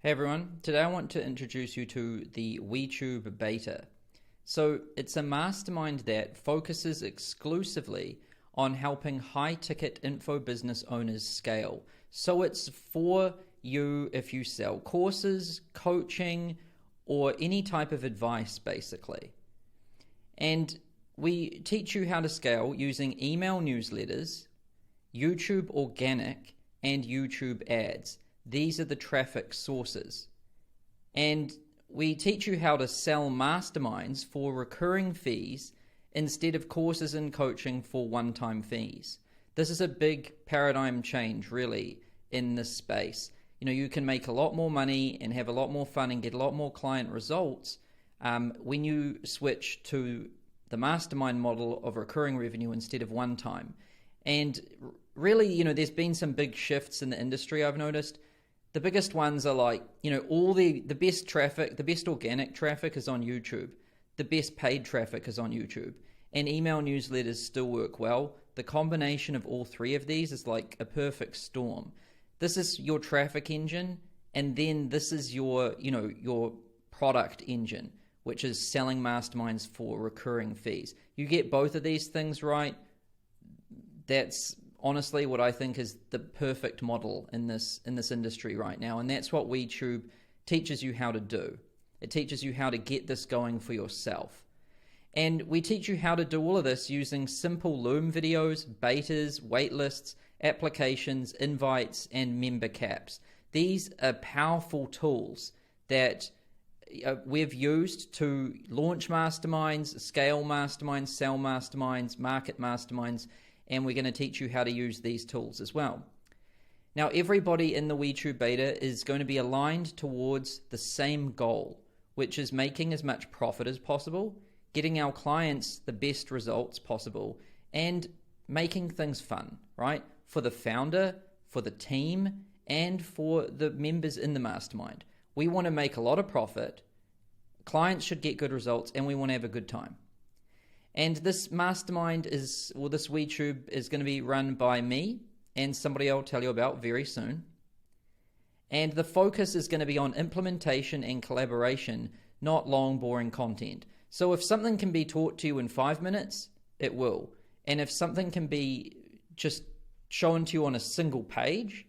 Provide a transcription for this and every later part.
Hey everyone, today I want to introduce you to the Wetube beta. So it's a mastermind that focuses exclusively on helping high-ticket info business owners scale. So it's for you if you sell courses, coaching, or any type of advice basically. And we teach you how to scale using email newsletters, YouTube organic, and YouTube ads. These are the traffic sources. And we teach you how to sell masterminds for recurring fees instead of courses and coaching for one-time fees. This is a big paradigm change, really, in this space. You can make a lot more money and have a lot more fun and get a lot more client results when you switch to the mastermind model of recurring revenue instead of one-time. And really, there's been some big shifts in the industry, I've noticed. The biggest ones are like, all the best traffic, the best organic traffic is on YouTube. The best paid traffic is on YouTube. And email newsletters still work well. The combination of all three of these is like a perfect storm. This is your traffic engine, and then this is your product engine, which is selling masterminds for recurring fees. You get both of these things right, that's honestly what I think is the perfect model in this industry right now, and that's what Wetube teaches you how to do. It teaches you how to get this going for yourself. And we teach you how to do all of this using simple Loom videos, betas, waitlists, applications, invites, and member caps. These are powerful tools that we've used to launch masterminds, scale masterminds, sell masterminds, market masterminds, and we're going to teach you how to use these tools as well. Now, everybody in the Wetube beta is going to be aligned towards the same goal, which is making as much profit as possible, getting our clients the best results possible, and making things fun, right? For the founder, for the team, and for the members in the mastermind. We want to make a lot of profit, clients should get good results, and we want to have a good time. And this mastermind this Wetube is going to be run by me and somebody I'll tell you about very soon. And the focus is going to be on implementation and collaboration, not long, boring content. So if something can be taught to you in 5 minutes, it will. And if something can be just shown to you on a single page,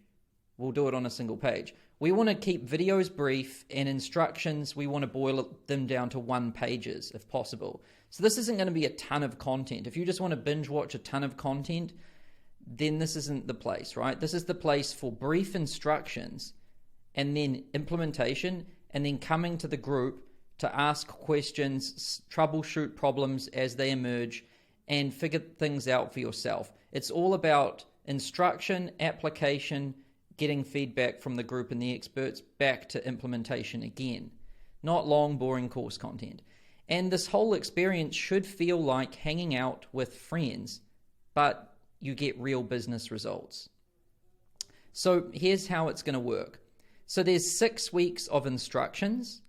we'll do it on a single page. We want to keep videos brief and instructions, we want to boil them down to 1 pages if possible. So this isn't going to be a ton of content. If you just want to binge watch a ton of content, then this isn't the place, right? This is the place for brief instructions and then implementation, and then coming to the group to ask questions, troubleshoot problems as they emerge, and figure things out for yourself. It's all about instruction, application, getting feedback from the group and the experts back to implementation again. Not long, boring course content. And this whole experience should feel like hanging out with friends, but you get real business results. So here's how it's going to work. So there's 6 weeks of instructions,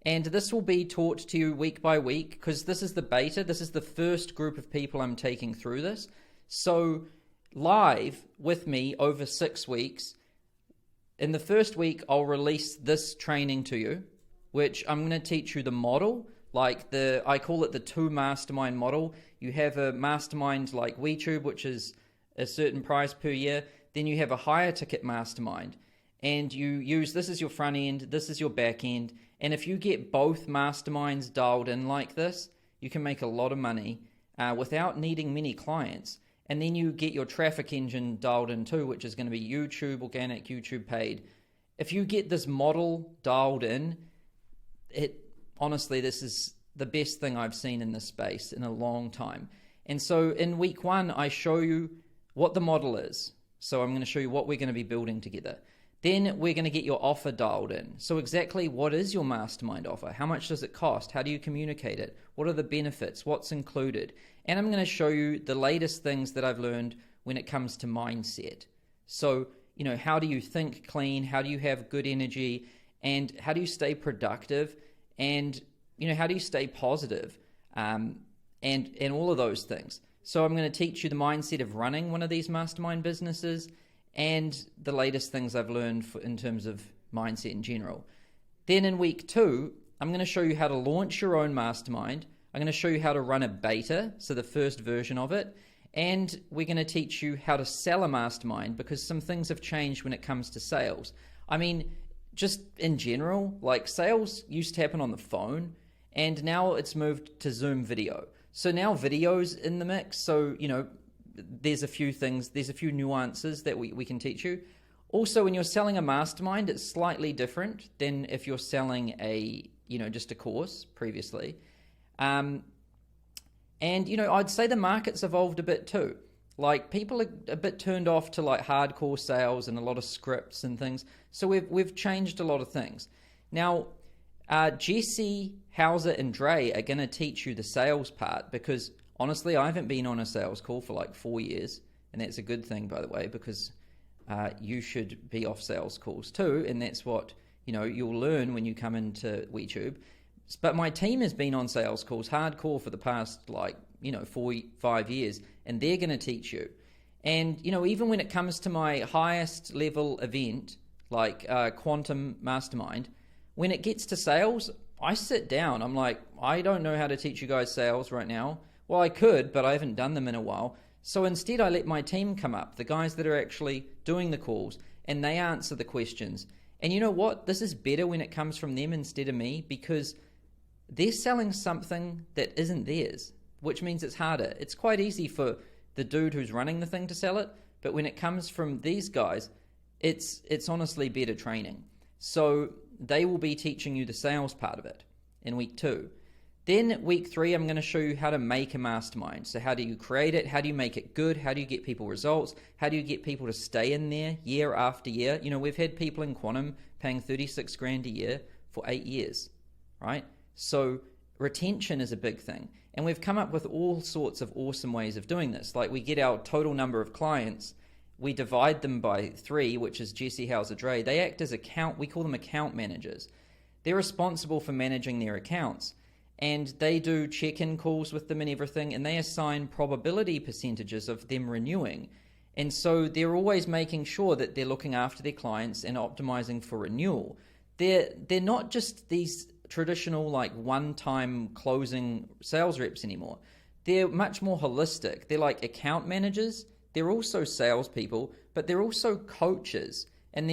and this will be taught to you week by week because this is the beta. This is the first group of people I'm taking through this. So live with me over 6 weeks. In the first week, I'll release this training to you, which I'm going to teach you the model. I call it the 2 mastermind model. You have a mastermind like Wetube, which is a certain price per year. Then you have a higher ticket mastermind. And you use, this is your front end, this is your back end. And if you get both masterminds dialed in like this, you can make a lot of money without needing many clients. And then you get your traffic engine dialed in too, which is going to be YouTube organic, YouTube paid. If you get this model dialed in, honestly, this is the best thing I've seen in this space in a long time. And so in week 1, I show you what the model is. So I'm going to show you what we're going to be building together. Then we're going to get your offer dialed in. So exactly what is your mastermind offer? How much does it cost? How do you communicate it? What are the benefits? What's included? And I'm going to show you the latest things that I've learned when it comes to mindset. So, how do you think clean? How do you have good energy? And how do you stay productive? And, how do you stay positive? And all of those things. So I'm going to teach you the mindset of running one of these mastermind businesses and the latest things I've learned in terms of mindset in general. Then in week 2, I'm going to show you how to launch your own mastermind. I'm going to show you how to run a beta, so the first version of it. And we're going to teach you how to sell a mastermind, because some things have changed when it comes to sales. I mean, just in general, like sales used to happen on the phone, and now it's moved to Zoom video. So now video's in the mix. So, there's a few things, there's a few nuances that we can teach you. Also, when you're selling a mastermind, it's slightly different than if you're selling just a course previously. And, I'd say the market's evolved a bit too. Like, people are a bit turned off to like hardcore sales and a lot of scripts and things. So we've changed a lot of things. Now, Jesse, Hauser, and Dre are going to teach you the sales part, because honestly, I haven't been on a sales call for like 4 years. And that's a good thing, by the way, because you should be off sales calls too. And that's what, you'll learn when you come into Wetube. But my team has been on sales calls hardcore for the past 4-5 years, and they're going to teach you. And even when it comes to my highest level event, like Quantum Mastermind, when it gets to sales, I sit down. I'm like, I don't know how to teach you guys sales right now. Well, I could, but I haven't done them in a while. So instead, I let my team come up, the guys that are actually doing the calls, and they answer the questions. And you know what? This is better when it comes from them instead of me, because they're selling something that isn't theirs, which means it's harder. It's quite easy for the dude who's running the thing to sell it, but when it comes from these guys, it's honestly better training. So they will be teaching you the sales part of it in week 2. Then week 3, I'm going to show you how to make a mastermind. So how do you create it? How do you make it good? How do you get people results? How do you get people to stay in there year after year? We've had people in Quantum paying 36 grand a year for 8 years, right? So retention is a big thing. And we've come up with all sorts of awesome ways of doing this. Like, we get our total number of clients, we divide them by 3, which is Jesse, Hauser, Dre. They act as we call them account managers. They're responsible for managing their accounts. And they do check-in calls with them and everything, and they assign probability percentages of them renewing. And so they're always making sure that they're looking after their clients and optimizing for renewal. They're not just these traditional like one-time closing sales reps anymore. They're much more holistic. They're like account managers. They're also salespeople, but they're also coaches. And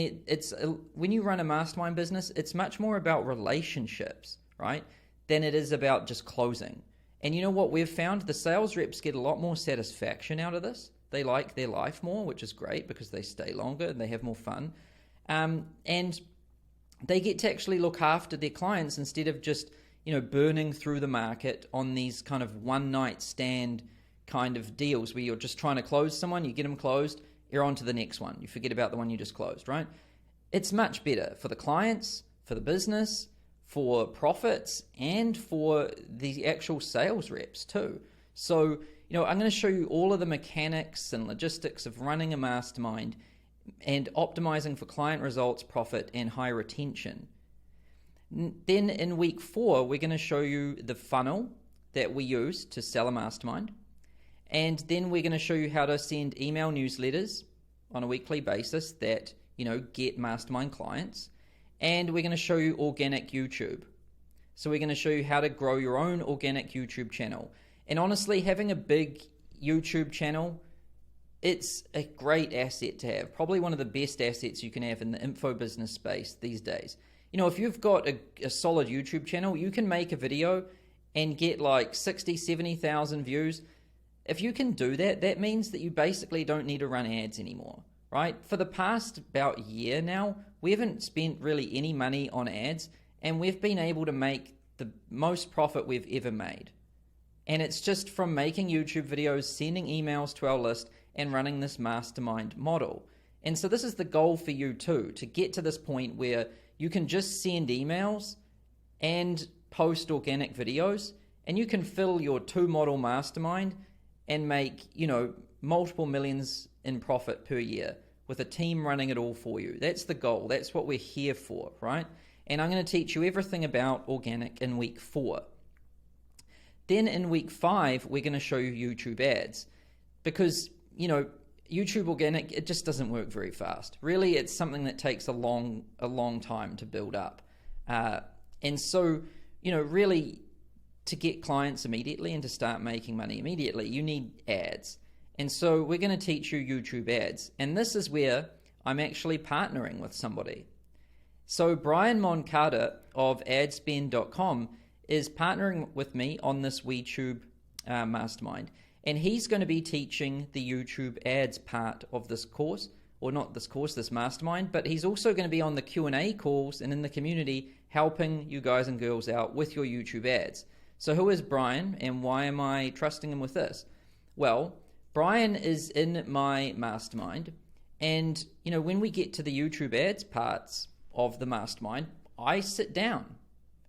when you run a mastermind business, it's much more about relationships, right, than it is about just closing. And you know what we've found? The sales reps get a lot more satisfaction out of this. They like their life more, which is great because they stay longer and they have more fun. And they get to actually look after their clients instead of just, burning through the market on these kind of one-night stand kind of deals where you're just trying to close someone, you get them closed, you're on to the next one. You forget about the one you just closed, right? It's much better for the clients, for the business, for profits, and for the actual sales reps too. So, I'm going to show you all of the mechanics and logistics of running a mastermind and optimizing for client results, profit, and high retention. Then in week 4, we're going to show you the funnel that we use to sell a mastermind. And then we're going to show you how to send email newsletters on a weekly basis that, get mastermind clients. And we're going to show you organic YouTube. So we're going to show you how to grow your own organic YouTube channel. And honestly, having a big YouTube channel, it's a great asset to have. Probably one of the best assets you can have in the info business space these days. If you've got a solid YouTube channel, you can make a video and get like 60, 70,000 views. If you can do that, that means that you basically don't need to run ads anymore, right? For the past about year now, we haven't spent really any money on ads, and we've been able to make the most profit we've ever made. And it's just from making YouTube videos, sending emails to our list, and running this mastermind model. And so this is the goal for you too, to get to this point where you can just send emails and post organic videos, and you can fill your 2-model mastermind and make, multiple millions in profit per year with a team running it all for you. That's the goal. That's what we're here for, right? And I'm going to teach you everything about organic in week 4. Then in week 5, we're going to show you YouTube ads, because, YouTube organic, it just doesn't work very fast. Really, it's something that takes a long time to build up. And so, really, to get clients immediately and to start making money immediately, you need ads. And so we're going to teach you YouTube ads. And this is where I'm actually partnering with somebody. So Brian Moncada of adspend.com is partnering with me on this Wetube mastermind. And he's going to be teaching the YouTube ads part of this course, or not this course, this mastermind, but he's also going to be on the Q&A calls and in the community helping you guys and girls out with your YouTube ads. So who is Brian and why am I trusting him with this? Well, Brian is in my mastermind, and when we get to the YouTube ads parts of the mastermind, I sit down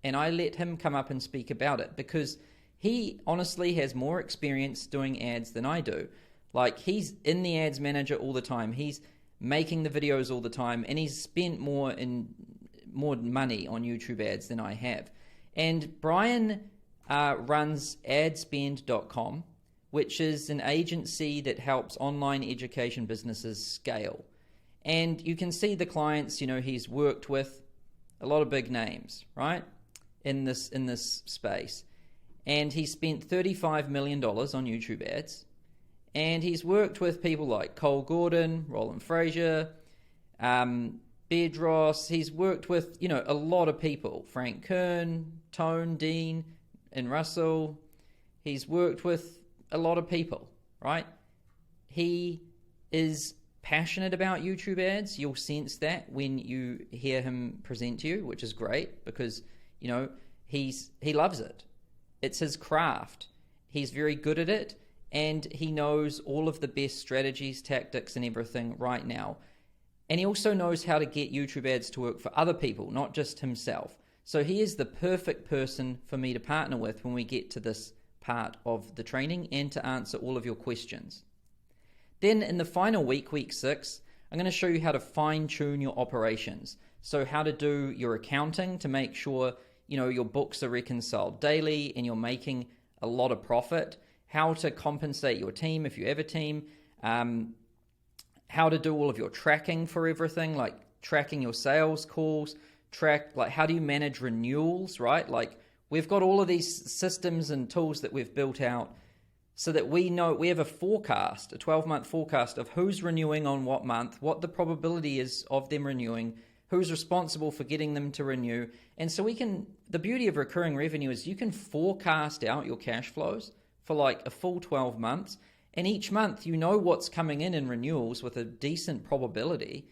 and I let him come up and speak about it, because he honestly has more experience doing ads than I do. Like, he's in the ads manager all the time. He's making the videos all the time, and he's spent more money on YouTube ads than I have. And Brian runs adspend.com, which is an agency that helps online education businesses scale. And you can see the clients, he's worked with a lot of big names, right, in this space. And he spent $35 million on YouTube ads. And he's worked with people like Cole Gordon, Roland Frazier, Bedros. He's worked with, a lot of people. Frank Kern, Tone, Dean, and Russell. He's worked with a lot of people, right? He is passionate about YouTube ads. You'll sense that when you hear him present to you, which is great, because, he loves it. It's his craft. He's very good at it, and he knows all of the best strategies, tactics, and everything right now. And he also knows how to get YouTube ads to work for other people, not just himself. So he is the perfect person for me to partner with when we get to this part of the training and to answer all of your questions. Then in the final week, week 6, I'm going to show you how to fine-tune your operations. So how to do your accounting to make sure your books are reconciled daily and you're making a lot of profit, how to compensate your team if you have a team, how to do all of your tracking for everything, like tracking your sales calls, how do you manage renewals, right? Like, we've got all of these systems and tools that we've built out so that we know, we have a forecast, a 12-month forecast of who's renewing on what month, what the probability is of them renewing, who's responsible for getting them to renew. And so the beauty of recurring revenue is you can forecast out your cash flows for like a full 12 months. And each month, what's coming in renewals with a decent probability.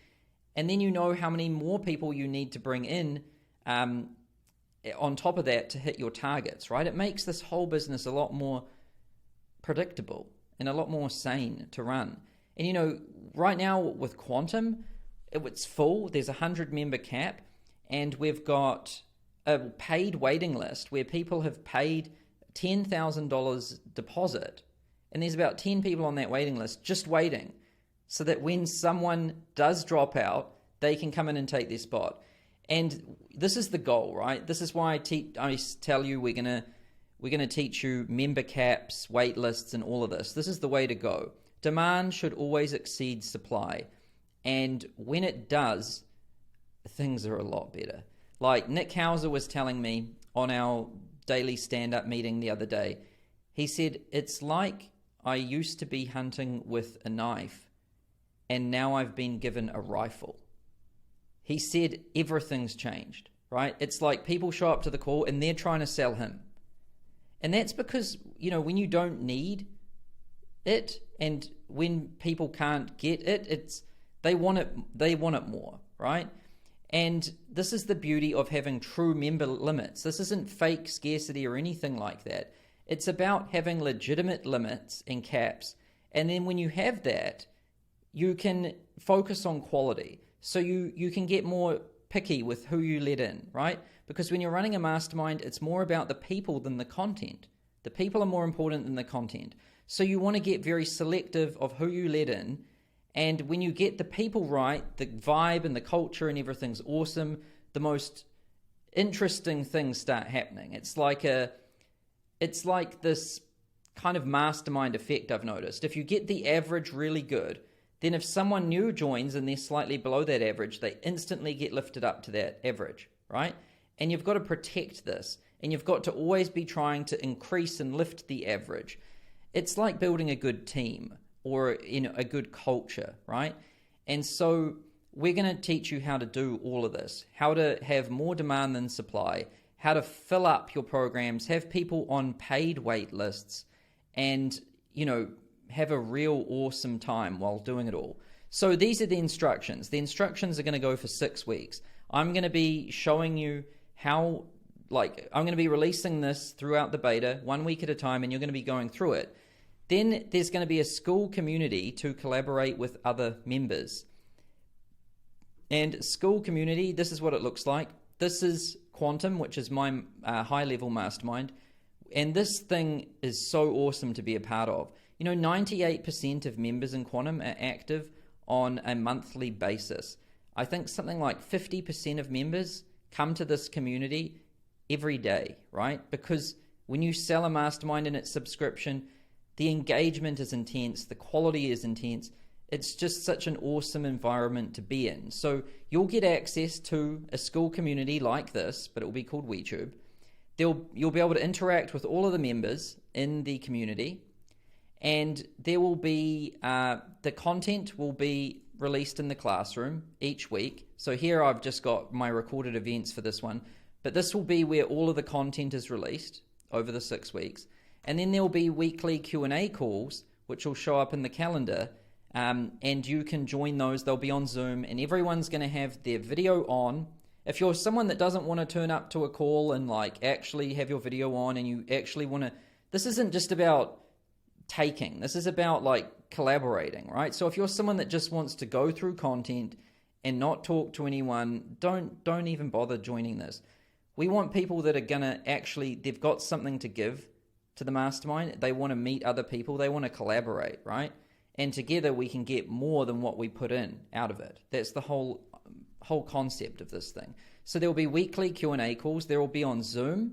And then how many more people you need to bring in on top of that to hit your targets, right? It makes this whole business a lot more predictable and a lot more sane to run. And right now with Quantum, it's full. There's a 100-member cap, and we've got a paid waiting list where people have paid $10,000 deposit, and there's about 10 people on that waiting list just waiting, so that when someone does drop out, they can come in and take their spot. And this is the goal, right? This is why I tell you we're gonna teach you member caps, wait lists, and all of this. This is the way to go. Demand should always exceed supply. And when it does, things are a lot better. Like Nick Hauser was telling me on our daily stand-up meeting the other day, he said, it's like I used to be hunting with a knife, and now I've been given a rifle. He said everything's changed, right? It's like people show up to the call and they're trying to sell him. And that's because, when you don't need it, and when people can't get it, they want it more, right? And this is the beauty of having true member limits. This isn't fake scarcity or anything like that. It's about having legitimate limits and caps. And then when you have that, you can focus on quality. So you can get more picky with who you let in, right? Because when you're running a mastermind, it's more about the people than the content. The people are more important than the content. So you want to get very selective of who you let in. And when you get the people right, the vibe and the culture and everything's awesome, the most interesting things start happening. It's like this kind of mastermind effect I've noticed. If you get the average really good, then if someone new joins and they're slightly below that average, they instantly get lifted up to that average, right? And you've got to protect this, and you've got to always be trying to increase and lift the average. It's like building a good team or a good culture, right? And so we're going to teach you how to do all of this, how to have more demand than supply, how to fill up your programs, have people on paid wait lists, and, have a real awesome time while doing it all. So these are the instructions. The instructions are going to go for 6 weeks. I'm going to be showing you how, I'm going to be releasing this throughout the beta 1 week at a time, and you're going to be going through it. Then there's going to be a school community to collaborate with other members. And school community, this is what it looks like. This is Quantum, which is my high-level mastermind. And this thing is so awesome to be a part of. 98% of members in Quantum are active on a monthly basis. I think something like 50% of members come to this community every day, right? Because when you sell a mastermind and it's subscription, the engagement is intense, the quality is intense. It's just such an awesome environment to be in. So you'll get access to a school community like this, but it will be called Wetube. You'll be able to interact with all of the members in the community, and there will be the content will be released in the classroom each week. So here I've just got my recorded events for this one, but this will be where all of the content is released over the 6 weeks. And then there will be weekly Q&A calls, which will show up in the calendar, and you can join those. They'll be on Zoom, and everyone's going to have their video on. If you're someone that doesn't want to turn up to a call and actually have your video on, and you actually want to, this isn't just about taking, this is about collaborating, right? So if you're someone that just wants to go through content and not talk to anyone, don't even bother joining this. We want people that are going to actually, they've got something to give to the mastermind. They want to meet other people. They want to collaborate, right? And together we can get more than what we put in out of it. That's the whole concept of this thing. So there will be weekly Q&A calls. They will be on Zoom,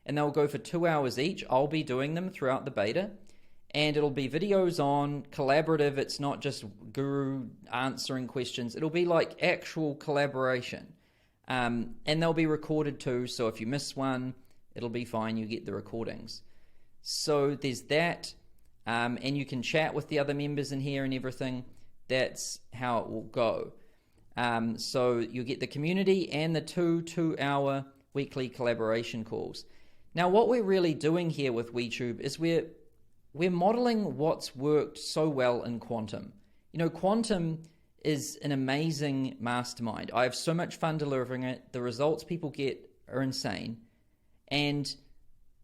and they'll go for 2 hours each. I'll be doing them throughout the beta, and it'll be videos on collaborative. It's not just guru answering questions. It'll be like actual collaboration, and they'll be recorded too. So if you miss one, it'll be fine. You get the recordings. So there's that, and you can chat with the other members in here and everything. That's how it will go. So you get the community and the 2-hour weekly collaboration calls. Now, what we're really doing here with Wetube is we're modeling what's worked so well in Quantum. Quantum is an amazing mastermind. I have so much fun delivering it. The results people get are insane. And,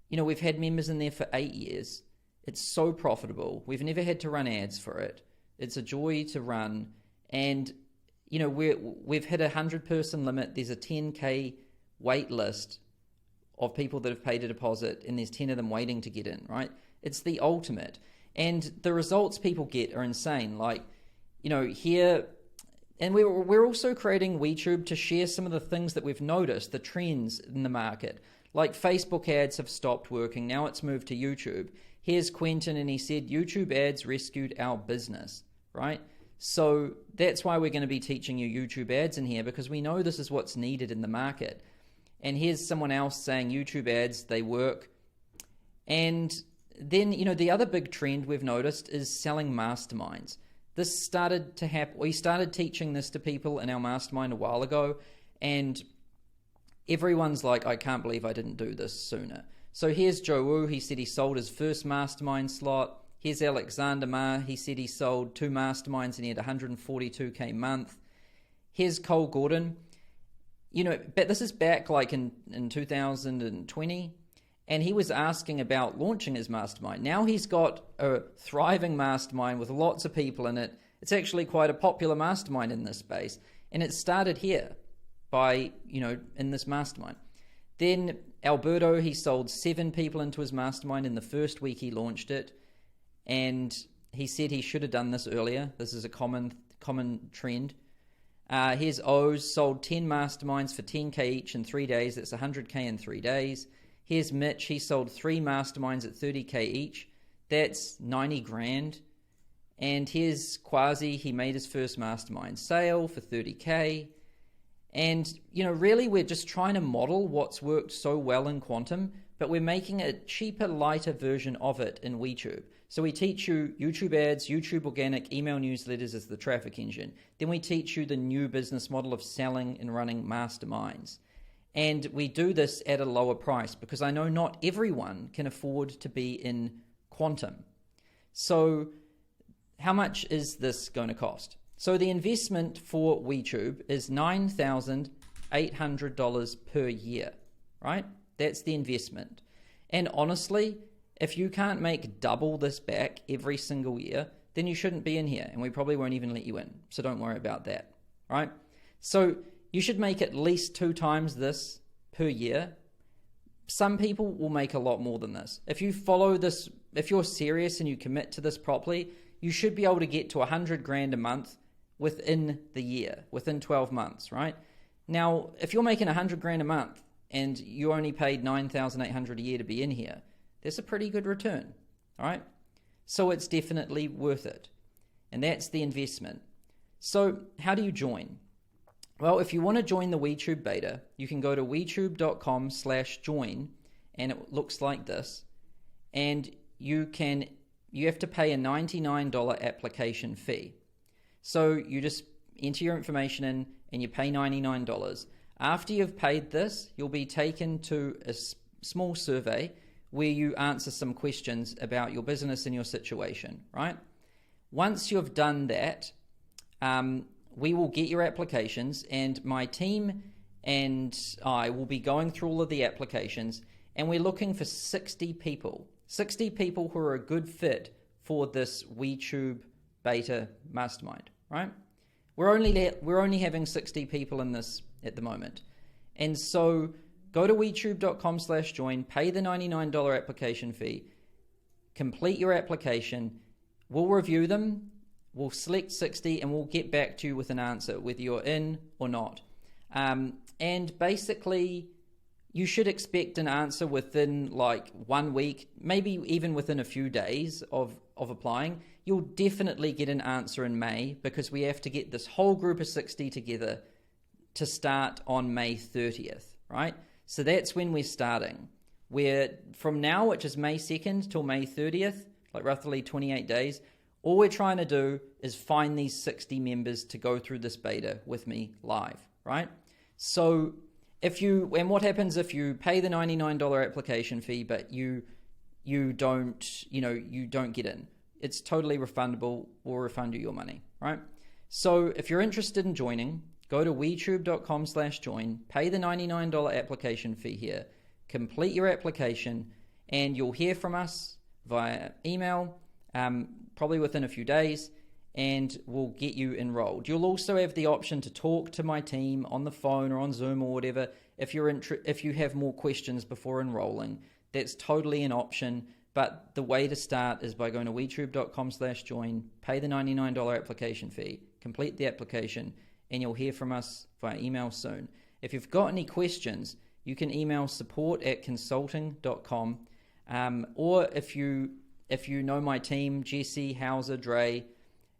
we've had members in there for 8 years. It's so profitable. We've never had to run ads for it. It's a joy to run. And we've hit a 100-person limit. There's a 10K wait list of people that have paid a deposit, and there's 10 of them waiting to get in, right? It's the ultimate. And the results people get are insane. Here, and we're also creating Wetube to share some of the things that we've noticed, the trends in the market. Like Facebook ads have stopped working. Now it's moved to YouTube. Here's Quentin, and he said, YouTube ads rescued our business, right? So that's why we're going to be teaching you YouTube ads in here, because we know this is what's needed in the market. And here's someone else saying YouTube ads, they work. And then, the other big trend we've noticed is selling masterminds. This started to happen. We started teaching this to people in our mastermind a while ago, and everyone's like, I can't believe I didn't do this sooner. So here's Joe Wu. He said he sold his first mastermind slot. Here's Alexander Ma. He said he sold 2 masterminds and he had 142K a month. Here's Cole Gordon. But this is back in 2020, and he was asking about launching his mastermind. Now he's got a thriving mastermind with lots of people in it. It's actually quite a popular mastermind in this space, and it started here by, in this mastermind. Then Alberto, he sold 7 people into his mastermind in the first week he launched it. And he said he should have done this earlier. This is a common trend. Here's O's, sold 10 masterminds for 10K each in 3 days. That's 100K in 3 days. Here's Mitch. He sold 3 masterminds at 30K each. That's 90 grand. And here's Quasi. He made his first mastermind sale for 30K. And, really we're just trying to model what's worked so well in Quantum, but we're making a cheaper, lighter version of it in Wetube. So we teach you YouTube ads, YouTube organic, email newsletters as the traffic engine. Then we teach you the new business model of selling and running masterminds. And we do this at a lower price because I know not everyone can afford to be in Quantum. So how much is this going to cost? So the investment for Wetube is $9,800 per year, right? That's the investment. And honestly, if you can't make double this back every single year, then you shouldn't be in here, and we probably won't even let you in. So don't worry about that, right? So you should make at least 2 times this per year. Some people will make a lot more than this. If you follow this, if you're serious and you commit to this properly, you should be able to get to 100 grand a month within the year, within 12 months, right? Now, if you're making 100 grand a month and you only paid 9,800 a year to be in here, that's a pretty good return, all right? So it's definitely worth it. And that's the investment. So how do you join? Well, if you want to join the Wetube beta, you can go to wetube.com/join, and it looks like this. And you have to pay a $99 application fee. So you just enter your information in and you pay $99. After you've paid this, you'll be taken to a small survey where you answer some questions about your business and your situation, right? Once you've done that, we will get your applications, and my team and I will be going through all of the applications, and we're looking for 60 people who are a good fit for this Wetube beta mastermind, right? We're only having 60 people in this at the moment. And so go to wetube.com/join, pay the $99 application fee, complete your application. We'll review them. We'll select 60 and we'll get back to you with an answer, whether you're in or not. And basically, you should expect an answer within like 1 week, maybe even within a few days of applying. You'll definitely get an answer in May because we have to get this whole group of 60 together to start on May 30th, right? So that's when we're starting. We're from now, which is May 2nd till May 30th, like roughly 28 days, all we're trying to do is find these 60 members to go through this beta with me live, right? So and what happens if you pay the $99 application fee, but you don't get in? It's totally refundable. We'll refund you your money, right? So if you're interested in joining, go to wetube.com/join, pay the $99 application fee here, complete your application, and you'll hear from us via email, probably within a few days, and we'll get you enrolled. You'll also have the option to talk to my team on the phone or on Zoom or whatever if you have more questions before enrolling. That's totally an option, but the way to start is by going to wetube.com/join, pay the $99 application fee, complete the application, and you'll hear from us via email soon. If you've got any questions, you can email support@consulting.com, or if you know my team, Jesse, Hauser, Dre,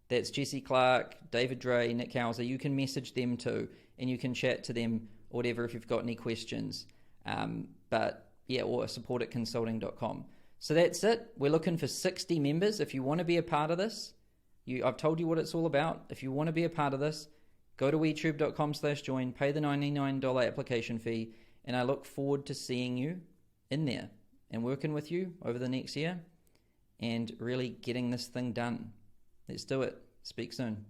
that's Jesse Clark, David Dre, Nick Hauser, you can message them too, and you can chat to them or whatever if you've got any questions. Or support@consulting.com. So that's it. We're looking for 60 members. If you want to be a part of this, I've told you what it's all about. If you want to be a part of this, go to wetube.com/join, pay the $99 application fee, and I look forward to seeing you in there and working with you over the next year and really getting this thing done. Let's do it. Speak soon.